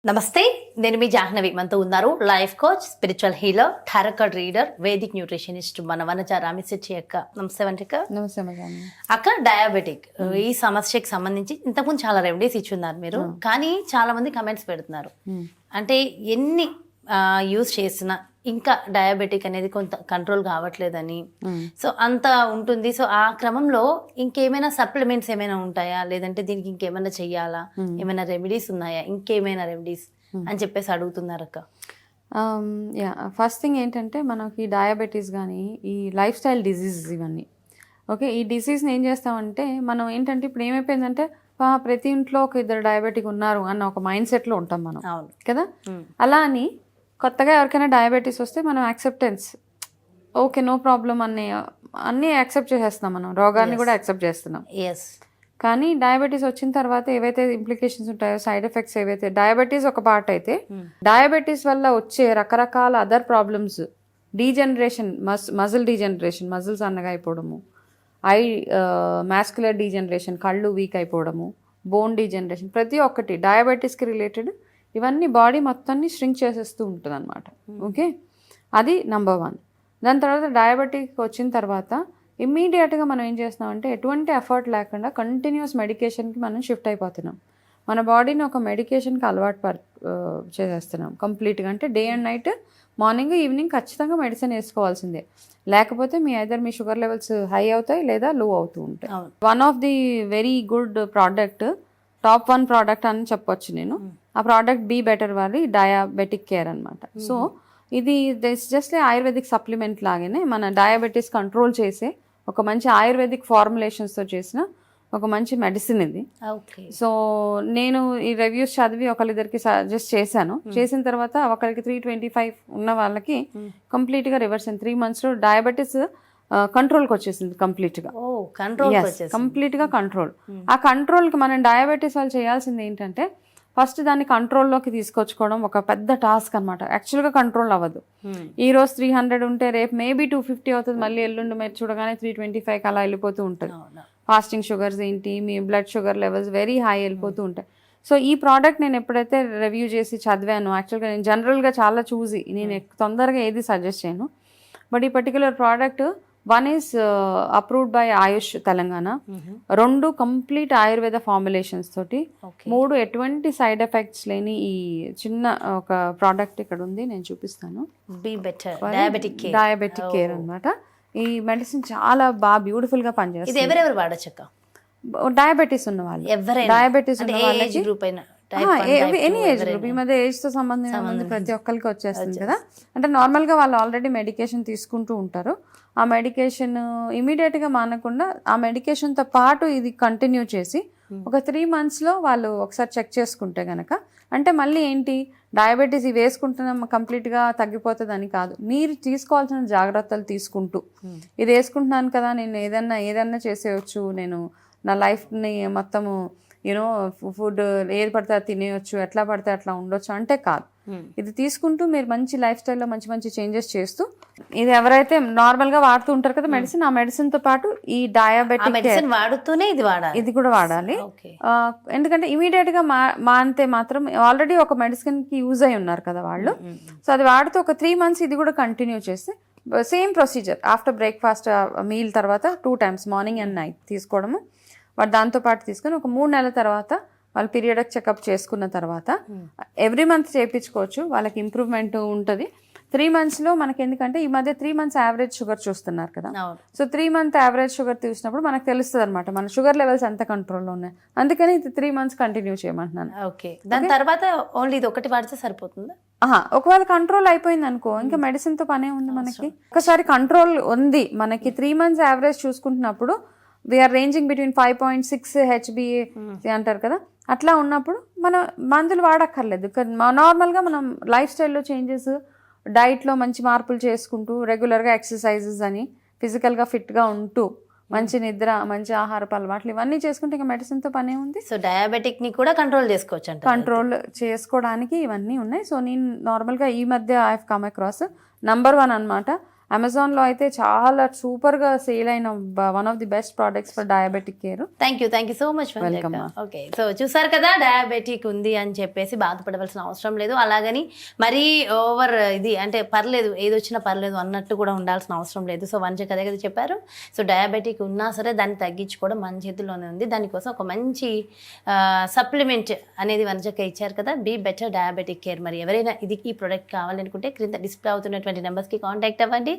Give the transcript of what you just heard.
నమస్తే, నేను మీ జాహ్నవి. మనతో ఉన్నారు life coach, spiritual healer, tarot reader, Vedic nutritionist మన వనజ రామిశెట్టి అక్క. నమస్తే వంటిక. నమస్తే అక్క. డయాబెటిక్ ఈ సమస్యకి సంబంధించి ఇంతకుముందు చాలా రెమెడీస్ ఇచ్చున్నారు మీరు, కానీ చాలా మంది కమెంట్స్ పెడుతున్నారు. అంటే ఎన్ని యూజ్ చేసినా ఇంకా డయాబెటిక్ అనేది కొంత కంట్రోల్ కావట్లేదని, సో అంత ఉంటుంది. సో ఆ క్రమంలో ఇంకేమైనా సప్లిమెంట్స్ ఏమైనా ఉంటాయా, లేదంటే దీనికి ఇంకేమైనా చెయ్యాలా, ఏమైనా రెమెడీస్ ఉన్నాయా, ఇంకేమైనా రెమెడీస్ అని చెప్పేసి అడుగుతున్నారు అక్క. ఫస్ట్ థింగ్ ఏంటంటే మనకి డయాబెటీస్ కానీ ఈ లైఫ్ స్టైల్ డిజీజెస్ ఇవన్నీ ఓకే. ఈ డిసీజ్ని ఏం చేస్తామంటే మనం ఏంటంటే ఇప్పుడు ఏమైపోయిందంటే ప్రతి ఇంట్లో ఒక ఇద్దరు డయాబెటిక్ ఉన్నారు అన్న ఒక మైండ్ సెట్లో ఉంటాం మనం కదా. అలా అని కొత్తగా ఎవరికైనా డయాబెటీస్ వస్తే మనం యాక్సెప్టెన్స్, ఓకే నో ప్రాబ్లం అన్నీ యాక్సెప్ట్ చేసేస్తున్నాం, మనం రోగాన్ని కూడా యాక్సెప్ట్ చేస్తున్నాం. కానీ డయాబెటీస్ వచ్చిన తర్వాత ఏవైతే ఇంప్లికేషన్స్ ఉంటాయో, సైడ్ ఎఫెక్ట్స్ ఏవైతే, డయాబెటీస్ ఒక పార్ట్ అయితే డయాబెటీస్ వల్ల వచ్చే రకరకాల other problems, degeneration, muscle degeneration, muscles అన్నగా అయిపోవడము, మాస్కులర్ డీజనరేషన్, కళ్ళు వీక్ అయిపోవడము, బోన్ డీజనరేషన్, ప్రతి ఒక్కటి డయాబెటీస్కి రిలేటెడ్ ఇవన్నీ బాడీ మొత్తాన్ని ష్రింక్ చేసేస్తూ ఉంటుంది అనమాట. ఓకే, అది నెంబర్ 1. దాని తర్వాత డయాబెటిక్ వచ్చిన తర్వాత ఇమ్మీడియట్గా మనం ఏం చేస్తున్నామంటే ఎటువంటి ఎఫర్ట్ లేకుండా కంటిన్యూస్ మెడికేషన్కి మనం షిఫ్ట్ అయిపోతున్నాం. మన బాడీని ఒక మెడికేషన్కి అలవాటు చేసేస్తున్నాం కంప్లీట్గా. అంటే day and night, morning evening ఖచ్చితంగా మెడిసిన్ వేసుకోవాల్సిందే, లేకపోతే మీ షుగర్ లెవెల్స్ హై అవుతాయి లేదా లో అవుతూ ఉంటాయి. One of the very good product, top 1 product అని చెప్పొచ్చు నేను. ఆ ప్రోడక్ట్ బీ బెటర్ వారి డయాబెటిక్ కేర్ అనమాట. సో ఇది జస్ట్ ఆయుర్వేదిక్ సప్లిమెంట్ లాగానే మన డయాబెటీస్ కంట్రోల్ చేసే ఒక మంచి ఆయుర్వేదిక్ ఫార్ములేషన్స్తో చేసిన ఒక మంచి మెడిసిన్ ఇది. సో నేను ఈ రివ్యూస్ చదివి ఒకరిద్దరికి సజెస్ట్ చేశాను. చేసిన తర్వాత ఒకరికి 325 ఉన్న వాళ్ళకి కంప్లీట్గా రివర్స్ అయింది. 3 monthsలో డయాబెటీస్ కంట్రోల్కి వచ్చేసింది కంప్లీట్గా. కంప్లీట్గా కంట్రోల్. ఆ కంట్రోల్కి మనం డయాబెటీస్ వాళ్ళు చేయాల్సింది ఏంటంటే ఫస్ట్ దాన్ని కంట్రోల్లోకి తీసుకొచ్చుకోవడం ఒక పెద్ద టాస్క్ అనమాట. యాక్చువల్గా కంట్రోల్ అవ్వదు. ఈ రోజు 300 ఉంటే రేపు మేబీ 250 అవుతుంది, మళ్ళీ ఎల్లుండి మీరు చూడగానే 325 అలా వెళ్ళిపోతూ ఉంటుంది. ఫాస్టింగ్ షుగర్స్ ఏంటి, మీ blood sugar levels very high వెళ్ళిపోతూ ఉంటాయి. సో ఈ ప్రోడక్ట్ నేను ఎప్పుడైతే రివ్యూ చేసి చదివాను, యాక్చువల్గా నేను జనరల్గా చాలా చూసి నేను తొందరగా ఏది సజెస్ట్ చేయను, బట్ ఈ particular product 1 is approved by Ayush Telangana, 2 complete Ayurveda formulations తోటి, 3 ఎటువంటి సైడ్ ఎఫెక్ట్స్ లేని ఈ చిన్న ఒక ప్రోడక్ట్ ఇక్కడ ఉంది, నేను చూపిస్తాను. డయాబెటిక్ కేర్ అనమాట. ఈ మెడిసిన్ చాలా బాగా బ్యూటిఫుల్ గా పనిచేస్తుంది. ఎవరెవరు వాడచ్చక్క? డయాబెటీస్ ఉన్న వాళ్ళు, డయాబెటీస్ ఉన్న వాళ్ళకి, ఎనీ ఏజ్ గ్రూప్. ఈ మధ్య ఏజ్తో సంబంధం ప్రతి ఒక్కరికి వచ్చేస్తుంది కదా. అంటే నార్మల్గా వాళ్ళు ఆల్రెడీ మెడికేషన్ తీసుకుంటూ ఉంటారు. ఆ మెడికేషన్ ఇమీడియట్గా మానకుండా ఆ మెడికేషన్తో పాటు ఇది కంటిన్యూ చేసి ఒక 3 monthsలో వాళ్ళు ఒకసారి చెక్ చేసుకుంటే కనుక, అంటే మళ్ళీ ఏంటి డయాబెటీస్ ఇవి వేసుకుంటున్నాం కంప్లీట్గా తగ్గిపోతుందని కాదు, మీరు తీసుకోవాల్సిన జాగ్రత్తలు తీసుకుంటూ ఇది వేసుకుంటున్నాను కదా, నేను ఏదన్నా చేసేయచ్చు, నేను నా లైఫ్ని మొత్తము ఫుడ్ ఏది పడితే అది తినేయచ్చు, ఎట్లా పడితే అట్లా ఉండొచ్చు అంటే కాదు. ఇది తీసుకుంటూ మీరు మంచి లైఫ్ స్టైల్లో మంచి మంచి చేంజెస్ చేస్తూ, ఇది ఎవరైతే నార్మల్గా వాడుతూ ఉంటారు కదా మెడిసిన్, ఆ మెడిసిన్తో పాటు ఈ డయాబెటిక్ వాడుతూనే ఇది కూడా వాడాలి. ఎందుకంటే ఇమీడియట్గా మానితే మాత్రం ఆల్రెడీ ఒక మెడిసిన్కి యూజ్ అయి ఉన్నారు కదా వాళ్ళు. సో అది వాడుతూ ఒక 3 months ఇది కూడా కంటిన్యూ చేస్తే same procedure after breakfast meal తర్వాత 2 times మార్నింగ్ అండ్ నైట్ తీసుకోవడము, వాడు దాంతోపాటు తీసుకొని ఒక 3 నెలల తర్వాత వాళ్ళు పీరియడిక్ చెకప్ చేసుకున్న తర్వాత ఎవ్రీ మంత్ చేయించుకోవచ్చు, వాళ్ళకి ఇంప్రూవ్మెంట్ ఉంటుంది. 3 monthsలో మనకి, ఎందుకంటే ఈ మధ్య 3 months యావరేజ్ షుగర్ చూస్తున్నారు కదా. సో 3 month యావరేజ్ షుగర్ చూసినప్పుడు మనకు తెలుస్తుంది అనమాట మన షుగర్ లెవెల్స్ ఎంత కంట్రోల్లో ఉన్నాయి. అందుకని ఇది 3 months కంటిన్యూ చేయమంటున్నాను. ఓకే, దాని తర్వాత ఓన్లీ ఇది ఒకటి వాడితే సరిపోతుందా? ఒకవేళ కంట్రోల్ అయిపోయింది అనుకో, ఇంకా మెడిసిన్తో పనే ఉంది మనకి. ఒకసారి కంట్రోల్ ఉంది మనకి 3 months యావరేజ్ చూసుకుంటున్నప్పుడు వీఆర్ రేంజింగ్ బిట్వీన్ 5.6 HbA అంటారు కదా. అట్లా ఉన్నప్పుడు మనం మందులు వాడక్కర్లేదు. నార్మల్గా మనం లైఫ్ స్టైల్లో చేంజెస్, డైట్లో మంచి మార్పులు చేసుకుంటూ, రెగ్యులర్గా ఎక్సర్సైజెస్ అని, ఫిజికల్గా ఫిట్గా ఉంటూ, మంచి నిద్ర, మంచి ఆహారపు అలవాట్లు ఇవన్నీ చేసుకుంటే ఇంకా మెడిసిన్తో పనే ఉంది. సో డయాబెటిక్ని కూడా కంట్రోల్ చేసుకోవచ్చు అంట. కంట్రోల్ చేసుకోవడానికి ఇవన్నీ ఉన్నాయి. సో నేను నార్మల్గా ఈ మధ్య I have come across number 1 అనమాట అమెజాన్లో అయితే చాలా సూపర్గా సేల్ అయిన one of the best products for diabetic care. Thank you so much. Welcome, okay, so చూసారు కదా, డయాబెటిక్ ఉంది అని చెప్పేసి బాధపడవలసిన అవసరం లేదు. అలాగని మరీ ఓవర్ ఇది అంటే పర్లేదు, ఏది వచ్చినా పర్లేదు అన్నట్టు కూడా ఉండాల్సిన అవసరం లేదు. సో వంచ కదే కదా చెప్పారు. సో డయాబెటిక్ ఉన్నా సరే దాన్ని తగ్గించుకోవడం మన చేతిలోనే ఉంది. దానికోసం ఒక మంచి సప్లిమెంట్ అనేది వంచక ఇచ్చారు కదా, బీ బెటర్ డయాబెటిక్ కేర్. మరి ఎవరైనా ఈ ప్రోడక్ట్ కావాలనుకుంటే క్రింద డిస్ప్లే అవుతున్నటువంటి నెంబర్స్కి కాంటాక్ట్ అవ్వండి.